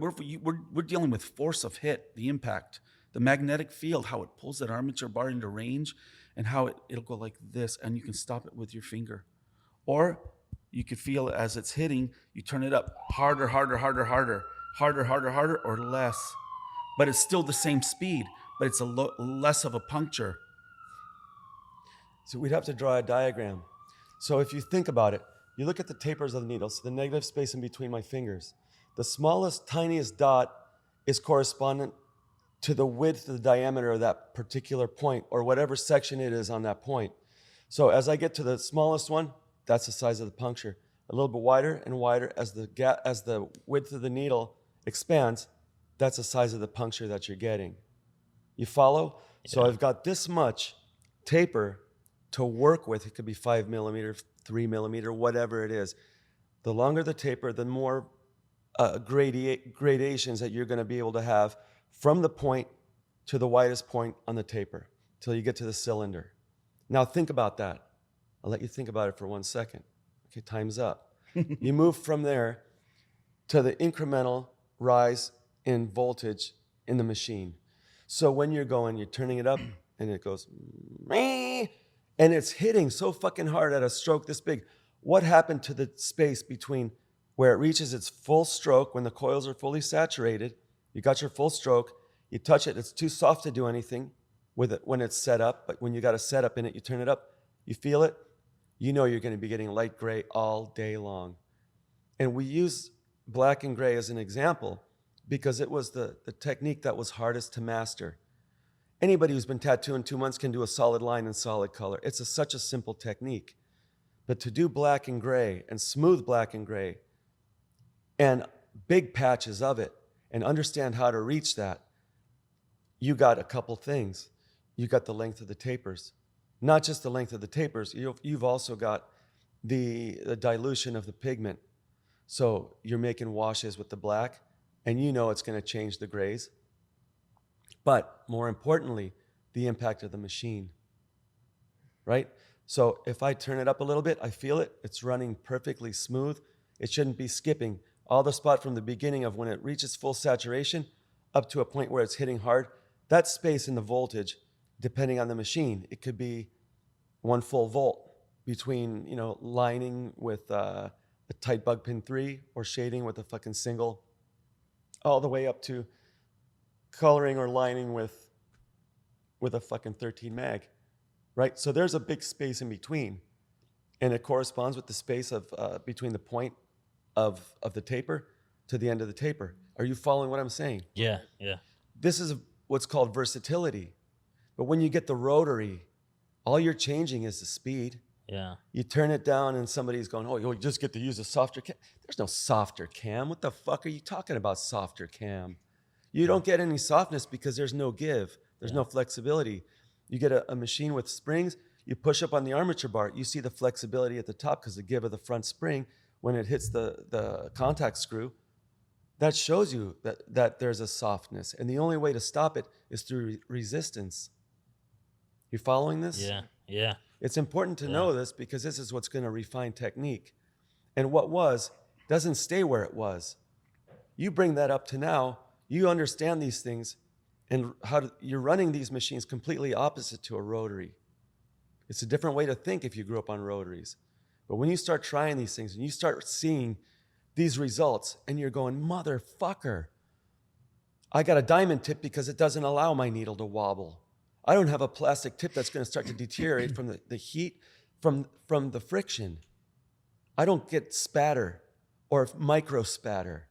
dealing with force of hit, the impact. The magnetic field, how it pulls that armature bar into range, and how it'll go like this, and you can stop it with your finger. Or you could feel it as it's hitting, you turn it up harder, harder, harder, harder, harder, harder, harder, or less. But it's still the same speed, but it's less of a puncture. So we'd have to draw a diagram. So if you think about it, you look at the tapers of the needle, so the negative space in between my fingers. The smallest, tiniest dot is correspondent to the width of the diameter of that particular point, or whatever section it is on that point. So as I get to the smallest one, that's the size of the puncture. A little bit wider and wider as the width of the needle expands, that's the size of the puncture that you're getting. You follow? Yeah. So I've got this much taper to work with. It could be 5 millimeter, 3 millimeter, whatever it is. The longer the taper, the more gradations that you're going to be able to have from the point to the widest point on the taper till you get to the cylinder. Now think about that. I'll let you think about it for 1 second. Okay, time's up. You move from there to the incremental rise in voltage in the machine. So when you're going, you're turning it up and it goes, and it's hitting so fucking hard at a stroke this big. What happened to the space between where it reaches its full stroke when the coils are fully saturated? You got your full stroke, you touch it, it's too soft to do anything with it when it's set up, but when you got a setup in it, you turn it up, you feel it, you know you're going to be getting light gray all day long. And we use black and gray as an example because it was the technique that was hardest to master. Anybody who's been tattooing 2 months can do a solid line in solid color. It's such a simple technique. But to do black and gray and smooth black and gray and big patches of it and understand how to reach that, you got a couple things. You got the length of the tapers. Not just the length of the tapers, you've also got the dilution of the pigment. So you're making washes with the black, and you know it's going to change the grays. But more importantly, the impact of the machine, right? So if I turn it up a little bit, I feel it. It's running perfectly smooth. It shouldn't be skipping. All the spot from the beginning of when it reaches full saturation up to a point where it's hitting hard, that space in the voltage, depending on the machine, it could be 1 full volt between, lining with a tight bug pin 3 or shading with a fucking single, all the way up to coloring or lining with a fucking 13 mag, right? So there's a big space in between, and it corresponds with the space of between the point of the taper to the end of the taper. Are you following what I'm saying? Yeah. This is what's called versatility. But when you get the rotary, all you're changing is the speed. Yeah. You turn it down and somebody's going, oh, you just get to use a softer cam. There's no softer cam. What the fuck are you talking about, softer cam? You don't get any softness because there's no give. There's no flexibility. You get a machine with springs, you push up on the armature bar, you see the flexibility at the top because the give of the front spring when it hits the contact screw. That shows you that there's a softness. And the only way to stop it is through resistance. You following this? Yeah. It's important to know this because this is what's going to refine technique. And what was doesn't stay where it was. You bring that up to now, you understand these things, and you're running these machines completely opposite to a rotary. It's a different way to think if you grew up on rotaries. But when you start trying these things and you start seeing these results and you're going, motherfucker, I got a diamond tip because it doesn't allow my needle to wobble. I don't have a plastic tip that's going to start to deteriorate from the heat, from the friction. I don't get spatter or micro spatter.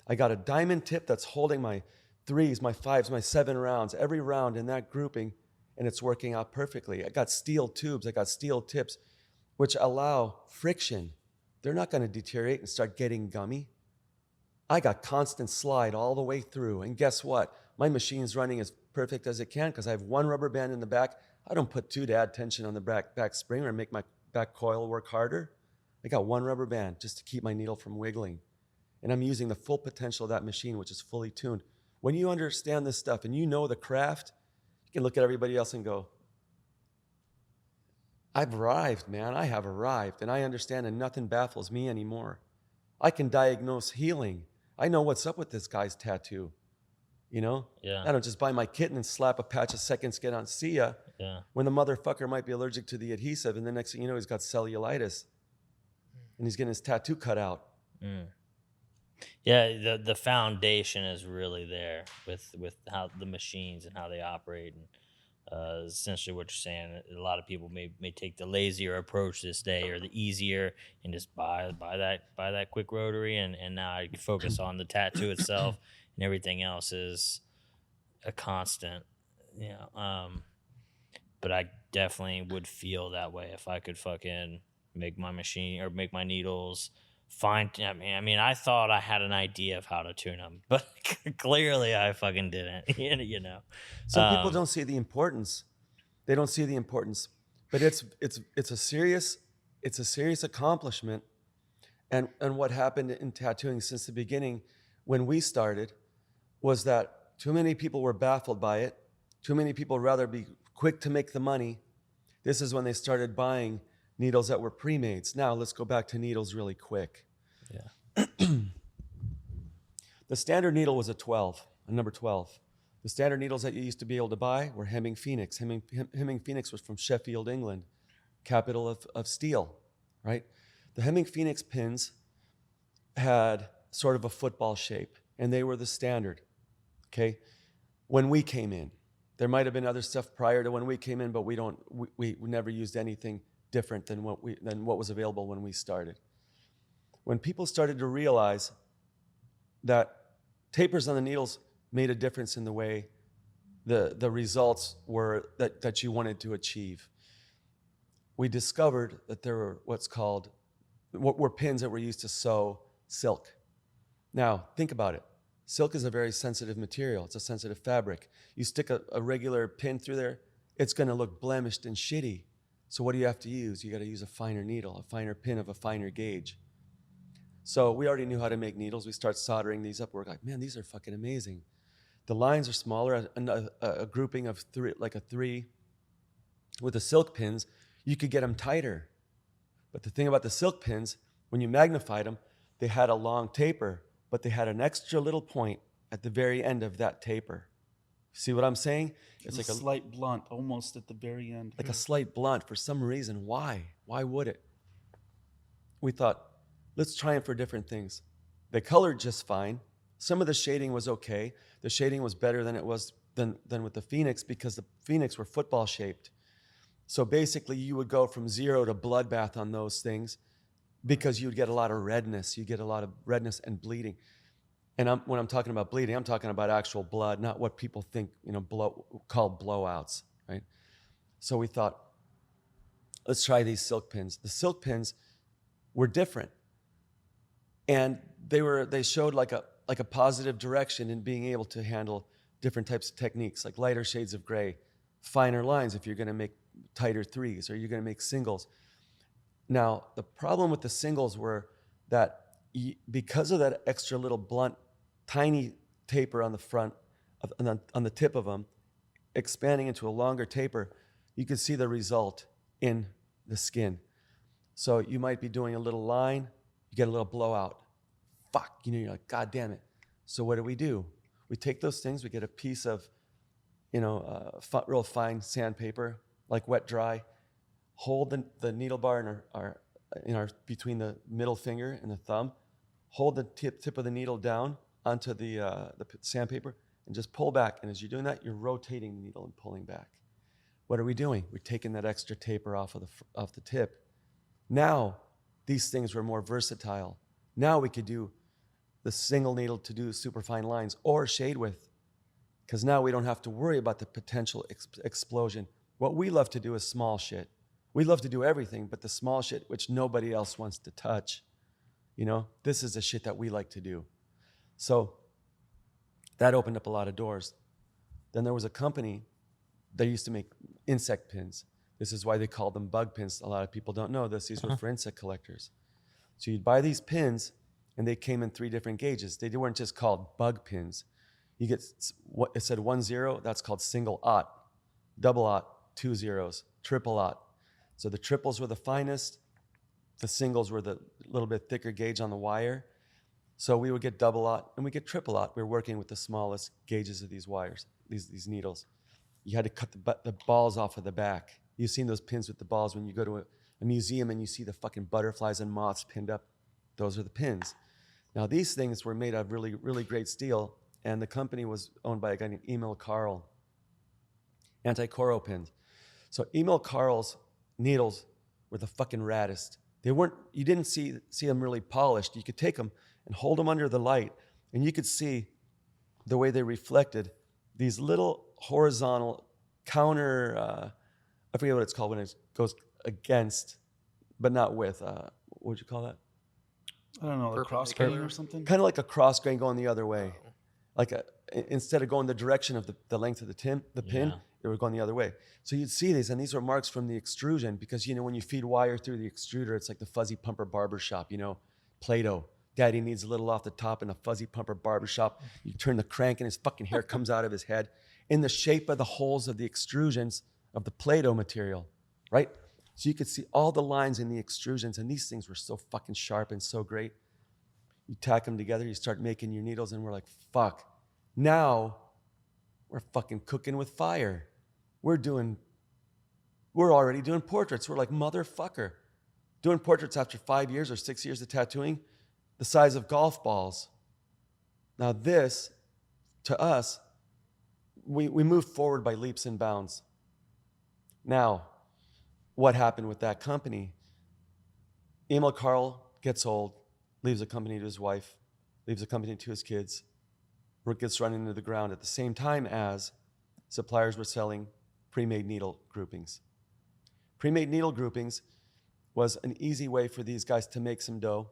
I got a diamond tip that's holding my 3s, my 5s, my 7 rounds, every round in that grouping, and it's working out perfectly. I got steel tubes, I got steel tips, which allow friction. They're not going to deteriorate and start getting gummy. I got constant slide all the way through, and guess what? My machine's running as perfect as it can because I have 1 rubber band in the back. I don't put 2 to add tension on the back spring or make my back coil work harder. I got 1 rubber band just to keep my needle from wiggling. And I'm using the full potential of that machine, which is fully tuned. When you understand this stuff and you know the craft, you can look at everybody else and go, I've arrived, man. I have arrived, and I understand, and nothing baffles me anymore. I can diagnose healing. I know what's up with this guy's tattoo. You know? Yeah. I don't just buy my kit and then slap a patch of second skin on. See ya. Yeah. When the motherfucker might be allergic to the adhesive, and the next thing you know, he's got cellulitis, and he's getting his tattoo cut out. Yeah, the foundation is really there with how the machines and how they operate, and essentially what you're saying. A lot of people may take the lazier approach this day, or the easier, and just buy that quick rotary, and now I can focus on the tattoo itself, and everything else is a constant. You know, but I definitely would feel that way if I could fucking make my machine or make my needles. I mean, I thought I had an idea of how to tune them, but clearly I fucking didn't. You know, Some people don't see the importance. They don't see the importance, but it's a serious accomplishment. And what happened in tattooing since the beginning, when we started, was that too many people were baffled by it. Too many people rather be quick to make the money. This is when they started buying needles that were pre-mades. Now let's go back to needles really quick. Yeah. The standard needle was a number 12. The standard needles that you used to be able to buy were Hemming Phoenix. Hemming Phoenix was from Sheffield, England, capital of steel, right? The Hemming Phoenix pins had sort of a football shape, and they were the standard, okay? When we came in, there might have been other stuff prior to when we came in, but we never used anything different than what was available when we started. When people started to realize that tapers on the needles made a difference in the way the results were that you wanted to achieve, we discovered that there were what were pins that were used to sew silk. Now, think about it. Silk is a very sensitive material. It's a sensitive fabric. You stick a regular pin through there, it's going to look blemished and shitty. So what do you have to use? You got to use a finer needle, a finer pin of a finer gauge. So we already knew how to make needles. We start soldering these up. We're like, man, these are fucking amazing. The lines are smaller, a grouping of three, like a three. With the silk pins, you could get them tighter. But the thing about the silk pins, when you magnified them, they had a long taper, but they had an extra little point at the very end of that taper. See what I'm saying? It's like a slight blunt almost at the very end. Like a slight blunt for some reason. Why? Why would it? We thought, let's try it for different things. They colored just fine. Some of the shading was okay. The shading was better than it was than with the Phoenix, because the Phoenix were football shaped. So basically you would go from 0 to bloodbath on those things, because you would get a lot of redness. You get a lot of redness and bleeding. And when I'm talking about bleeding, I'm talking about actual blood, not what people think, called blowouts, right? So we thought, let's try these silk pins. The silk pins were different, and they showed like a positive direction in being able to handle different types of techniques, like lighter shades of gray, finer lines if you're going to make tighter threes, or you're going to make singles. Now, the problem with the singles were that because of that extra little blunt, tiny taper on the front, on the tip of them, expanding into a longer taper, you could see the result in the skin. So you might be doing a little line, you get a little blowout. Fuck, you're like, God damn it. So what do? We take those things, we get a piece of, real fine sandpaper, like wet dry, hold the needle bar in our between the middle finger and the thumb, hold the tip of the needle down onto the sandpaper, and just pull back. And as you're doing that, you're rotating the needle and pulling back. What are we doing? We're taking that extra taper off the tip. Now, these things were more versatile. Now we could do the single needle to do super fine lines, or shade with, because now we don't have to worry about the potential explosion. What we love to do is small shit. We love to do everything, but the small shit, which nobody else wants to touch, this is the shit that we like to do. So that opened up a lot of doors. Then there was a company that used to make insect pins. This is why they called them bug pins. A lot of people don't know this. These were for insect collectors. So you'd buy these pins, and they came in 3 different gauges. They weren't just called bug pins. You get what it said 1-0, that's called single aught, double aught, 2 zeros, triple aught. So the triples were the finest, the singles were the little bit thicker gauge on the wire. So we would get double aught and we get triple aught. We were working with the smallest gauges of these wires, these needles. You had to cut the balls off of the back. You've seen those pins with the balls when you go to a museum and you see the fucking butterflies and moths pinned up. Those are the pins. Now these things were made of really, really great steel, and the company was owned by a guy named Emil Carl. Anti-Coro pins. So Emil Carl's needles were the fucking raddest. You didn't see them really polished. You could take them and hold them under the light, and you could see the way they reflected these little horizontal counter, I forget what it's called when it goes against, but not with, what would you call that? I don't know, a cross grain or something? Kind of like a cross grain going the other way. Like instead of going the direction of the length of the pin, it would go the other way. So you'd see these, and these were marks from the extrusion because, when you feed wire through the extruder, it's like the fuzzy pumper barbershop, Play-Doh. Daddy needs a little off the top in a fuzzy pumper barbershop. You turn the crank and his fucking hair comes out of his head in the shape of the holes of the extrusions of the Play-Doh material, right? So you could see all the lines in the extrusions, and these things were so fucking sharp and so great. You tack them together, you start making your needles, and we're like, fuck. Now we're fucking cooking with fire. We're already doing portraits. We're like, motherfucker. Doing portraits after 5 years or 6 years of tattooing, the size of golf balls. Now this, to us, we moved forward by leaps and bounds. Now, what happened with that company? Emil Carl gets old, leaves the company to his wife, leaves the company to his kids. Work gets run into the ground at the same time as suppliers were selling pre-made needle groupings. Pre-made needle groupings was an easy way for these guys to make some dough.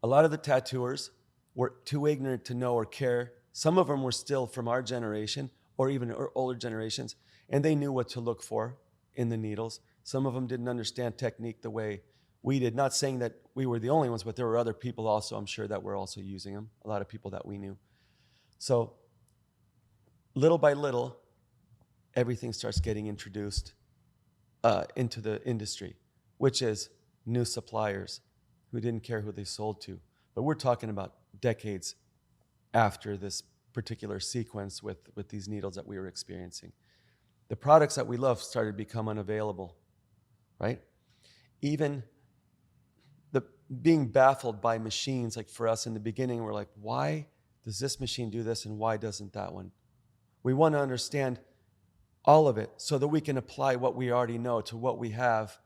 A lot of the tattooers were too ignorant to know or care. Some of them were still from our generation or even older generations, and they knew what to look for in the needles. Some of them didn't understand technique the way we did. Not saying that we were the only ones, but there were other people also, I'm sure, that were also using them, a lot of people that we knew. So little by little, everything starts getting introduced into the industry, which is new suppliers who didn't care who they sold to. But we're talking about decades after this particular sequence with these needles that we were experiencing. The products that we love started to become unavailable, right? Even being baffled by machines, like for us in the beginning, we're like, why does this machine do this and why doesn't that one? We want to understand all of it so that we can apply what we already know to what we have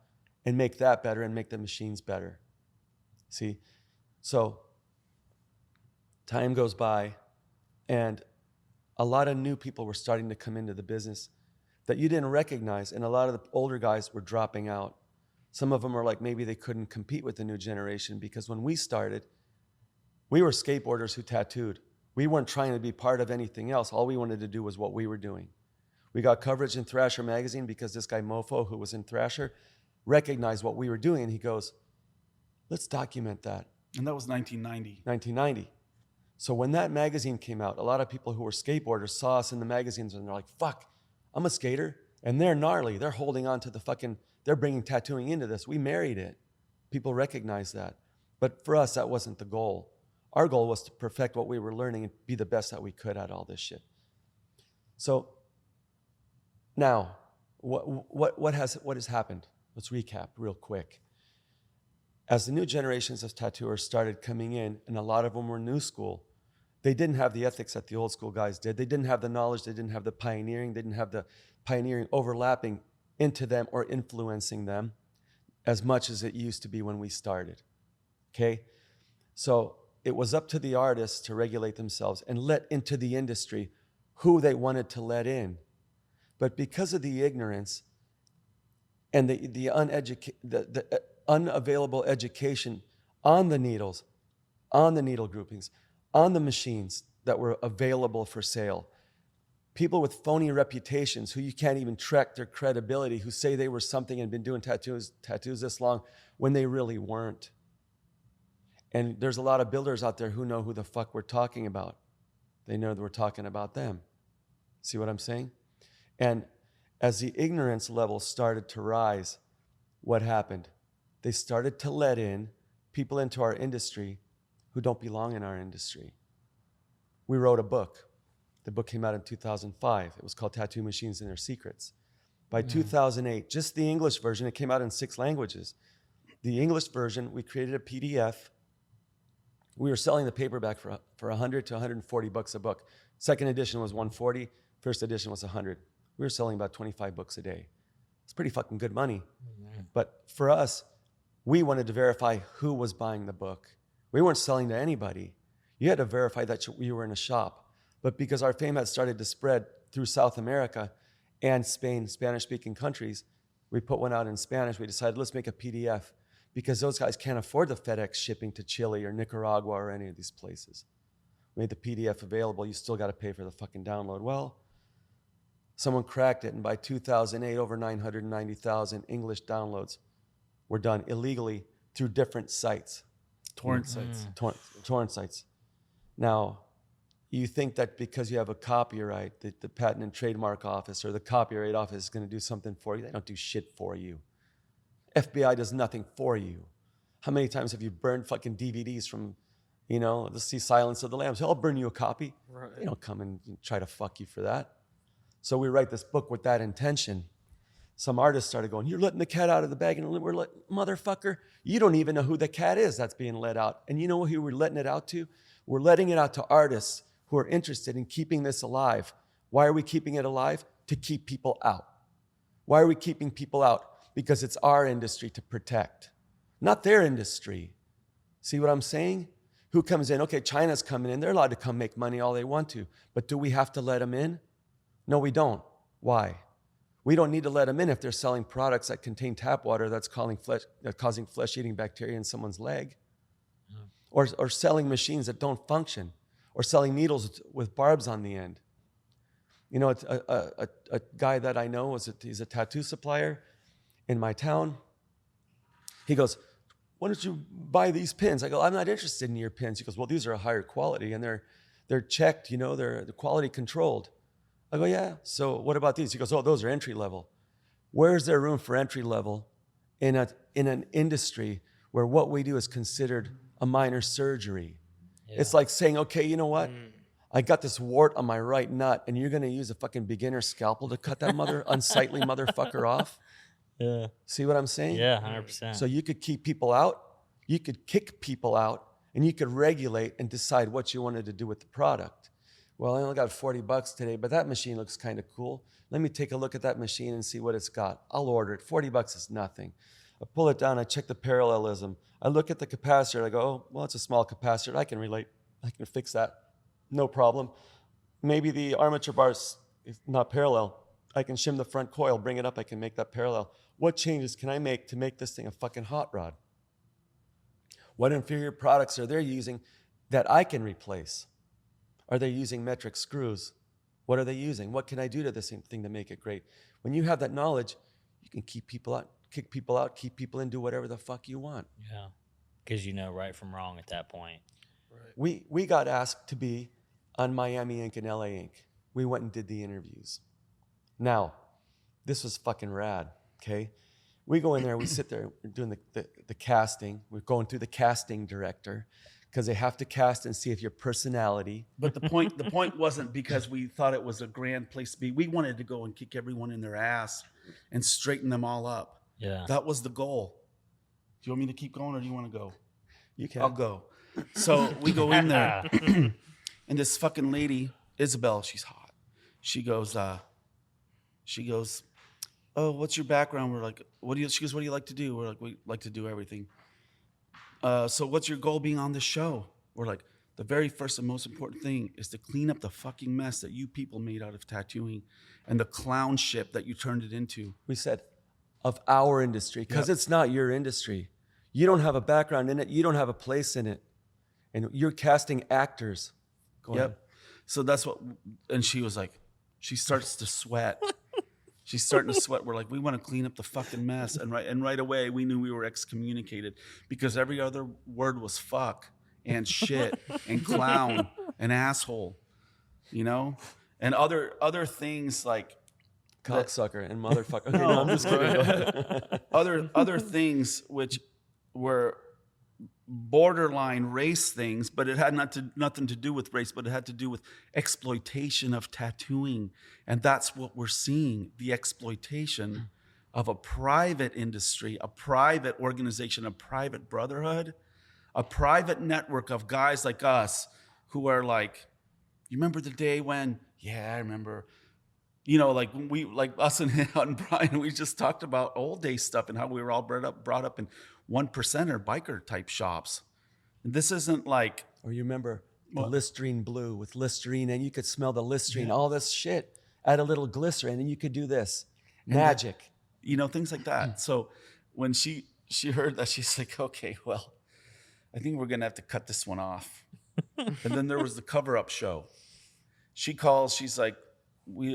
and make that better and make the machines better. See? So time goes by and a lot of new people were starting to come into the business that you didn't recognize, and a lot of the older guys were dropping out. Some of them were like, maybe they couldn't compete with the new generation because when we started, we were skateboarders who tattooed. We weren't trying to be part of anything else. All we wanted to do was what we were doing. We got coverage in Thrasher magazine because this guy Mofo, who was in Thrasher, recognized what we were doing, and he goes, let's document that. And that was 1990. 1990. So when that magazine came out, a lot of people who were skateboarders saw us in the magazines and they're like, fuck, I'm a skater. And they're gnarly. They're holding on to the fucking, they're bringing tattooing into this. We married it. People recognize that. But for us, that wasn't the goal. Our goal was to perfect what we were learning and be the best that we could at all this shit. So now, what has happened? Let's recap real quick. As the new generations of tattooers started coming in, and a lot of them were new school, they didn't have the ethics that the old school guys did. They didn't have the knowledge. They didn't have the pioneering. They didn't have the pioneering overlapping into them or influencing them as much as it used to be when we started. Okay? So it was up to the artists to regulate themselves and let into the industry who they wanted to let in. But because of the ignorance and the unavailable education on the needles, on the needle groupings, on the machines that were available for sale, people with phony reputations who you can't even track their credibility, who say they were something and been doing tattoos this long when they really weren't. And there's a lot of builders out there who know who the fuck we're talking about. They know that we're talking about them. See what I'm saying? And as the ignorance level started to rise, what happened? They started to let in people into our industry who don't belong in our industry. We wrote a book. The book came out in 2005. It was called Tattoo Machines and Their Secrets. By 2008, just the English version, it came out in 6 languages. The English version, we created a PDF. We were selling the paperback for 100 to 140 bucks a book. Second edition was 140. First edition was 100. We were selling about 25 books a day. It's pretty fucking good money. But for us, we wanted to verify who was buying the book. We weren't selling to anybody. You had to verify that you were in a shop. But because our fame had started to spread through South America and Spain, Spanish-speaking countries, we put one out in Spanish. We decided, let's make a PDF, because those guys can't afford the FedEx shipping to Chile or Nicaragua or any of these places. We made the PDF available. You still got to pay for the fucking download. Well, someone cracked it, and by 2008, over 990,000 English downloads were done illegally through different sites. Torrent sites. Torrent sites. Now, you think that because you have a copyright, that the Patent and Trademark Office or the Copyright Office is going to do something for you. They don't do shit for you. FBI does nothing for you. How many times have you burned fucking DVDs from, let's see Silence of the Lambs? I'll burn you a copy. Right. They don't come and try to fuck you for that. So we write this book with that intention. Some artists started going, you're letting the cat out of the bag. And we're motherfucker, you don't even know who the cat is that's being let out. And you know who we're letting it out to? We're letting it out to artists who are interested in keeping this alive. Why are we keeping it alive? To keep people out. Why are we keeping people out? Because it's our industry to protect, not their industry. See what I'm saying? Who comes in? Okay, China's coming in. They're allowed to come make money all they want to. But do we have to let them in? No, we don't. Why? We don't need to let them in if they're selling products that contain tap water that's causing flesh-eating bacteria in someone's leg. Or selling machines that don't function. Or selling needles with barbs on the end. A guy that I know, he's a tattoo supplier in my town. He goes, why don't you buy these pins? I go, I'm not interested in your pins. He goes, well, these are a higher quality and they're checked, they're quality controlled. I go, yeah, so what about these? He goes, oh, those are entry level. Where is there room for entry level in an industry where what we do is considered a minor surgery? Yeah. It's like saying, okay, you know what? I got this wart on my right nut and you're going to use a fucking beginner scalpel to cut that unsightly motherfucker off? Yeah. See what I'm saying? Yeah, 100%. So you could keep people out, you could kick people out, and you could regulate and decide what you wanted to do with the product. Well, I only got $40 today, but that machine looks kind of cool. Let me take a look at that machine and see what it's got. I'll order it. $40 is nothing. I pull it down, I check the parallelism. I look at the capacitor, I go, oh, well, it's a small capacitor. I can relate. I can fix that. No problem. Maybe the armature bar is not parallel. I can shim the front coil, bring it up, I can make that parallel. What changes can I make to make this thing a fucking hot rod? What inferior products are they using that I can replace? Are they using metric screws? What are they using? What can I do to this thing to make it great? When you have that knowledge, you can keep people out, kick people out, keep people in, do whatever the fuck you want. Yeah, because you know right from wrong at that point. Right. We got asked to be on Miami Ink and LA Ink. We went and did the interviews. Now, this was fucking rad, okay? We go in there, we sit there, we're doing the casting. We're going through the casting director because they have to cast and see if your personality. But the point wasn't because we thought it was a grand place to be. We wanted to go and kick everyone in their ass and straighten them all up. Yeah. That was the goal. Do you want me to keep going or do you want to go? You can. I'll go. So we go in there and this fucking lady, Isabel, she's hot. She goes, oh, what's your background? We're like, she goes, what do you like to do? We're like, we like to do everything. So what's your goal being on the show? We're like, the very first and most important thing is to clean up the fucking mess that you people made out of tattooing and the clown ship that you turned it into. We said, of our industry, because It's not your industry. You don't have a background in it. You don't have a place in it. And you're casting actors. Go ahead. So that's what, and she was like, she starts to sweat. She's starting to sweat. We're like, we want to clean up the fucking mess. And right away, we knew we were excommunicated because every other word was fuck and shit and clown and asshole, and other things like cocksucker and motherfucker. Okay, no, I'm just kidding. Go ahead. other things which were borderline race things, but it had nothing to do with race, but it had to do with exploitation of tattooing. And that's what we're seeing, the exploitation of a private industry, a private organization, a private brotherhood, a private network of guys like us who are like, you remember the day when, yeah, I remember, you know, like we, like us and Brian, we just talked about old day stuff and how we were all brought up in 1%er biker type shops. And this isn't like, Or you remember the What? Listerine blue with Listerine, and you could smell the Listerine, all this shit. Add a little glycerin, and you could do this. Magic. you know, things like that. So when she heard that, she's like, okay, well, I think we're gonna have to cut this one off. And then there was the cover-up show. She calls, she's like,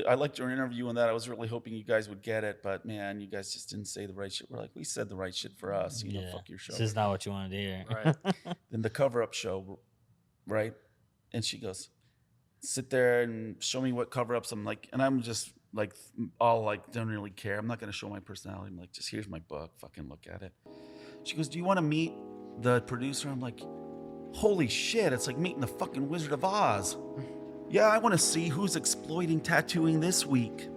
I liked your interview on that. I was really hoping you guys would get it, but man, you guys just didn't say the right shit. We're like, we said the right shit for us, you know, fuck your show. This is not what you want to hear. Right. Then the cover-up show, right? And she goes, sit there and show me what cover-ups. I'm like, and I'm just like, all like, don't really care. I'm not going to show my personality. I'm like, just here's my book. Fucking look at it. She goes, do you want to meet the producer? I'm like, holy shit. It's like meeting the fucking Wizard of Oz. Yeah, I want to see who's exploiting tattooing this week.